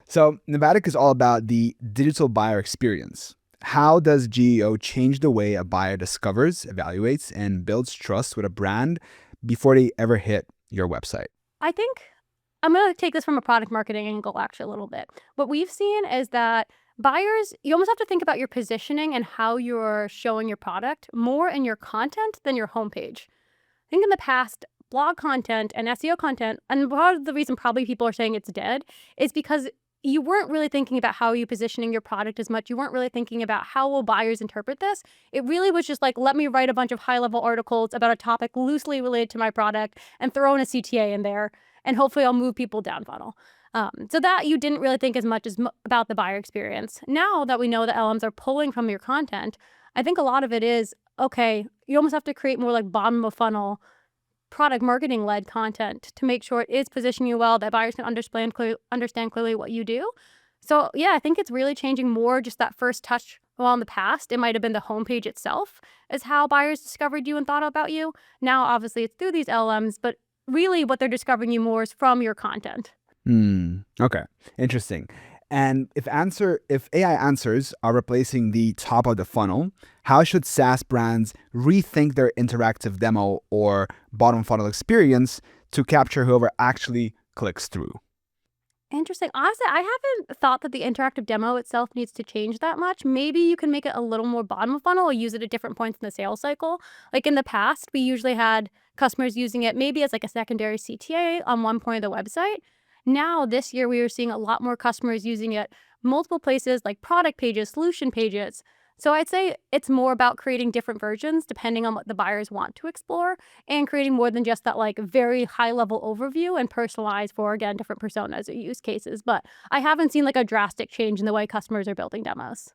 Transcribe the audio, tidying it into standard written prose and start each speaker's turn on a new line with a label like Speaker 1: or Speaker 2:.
Speaker 1: So Nomatic is all about the digital buyer experience. How does GEO change the way a buyer discovers, evaluates, and builds trust with a brand before they ever hit your website?
Speaker 2: I think I'm going to take this from a product marketing angle actually a little bit. What we've seen is that buyers, you almost have to think about your positioning and how you're showing your product more in your content than your homepage. I think in the past, blog content and SEO content, and part of the reason probably people are saying it's dead is because you weren't really thinking about how you positioning your product as much. You weren't really thinking about how will buyers interpret this. It really was just like, let me write a bunch of high-level articles about a topic loosely related to my product and throw in a CTA in there, and hopefully I'll move people down funnel. So that you didn't really think as much as about the buyer experience. Now that we know that LMs are pulling from your content, I think a lot of it is, okay, you almost have to create more like bottom of funnel product marketing led content to make sure it is positioning you well, that buyers can understand clearly what you do. So yeah, I think it's really changing more just that first touch. Well, in the past, it might have been the homepage itself is how buyers discovered you and thought about you. Now, obviously, it's through these LLMs, but really what they're discovering you more is from your content.
Speaker 1: Okay, interesting. And if AI answers are replacing the top of the funnel, how should SaaS brands rethink their interactive demo or bottom funnel experience to capture whoever actually clicks through?
Speaker 2: Interesting. Honestly, I haven't thought that the interactive demo itself needs to change that much. Maybe you can make it a little more bottom of funnel or use it at different points in the sales cycle. Like in the past, we usually had customers using it maybe as like a secondary CTA on one point of the website. Now, this year, we are seeing a lot more customers using it multiple places like product pages, solution pages. So I'd say it's more about creating different versions depending on what the buyers want to explore and creating more than just that like very high level overview and personalized for, again, different personas or use cases. But I haven't seen like a drastic change in the way customers are building demos.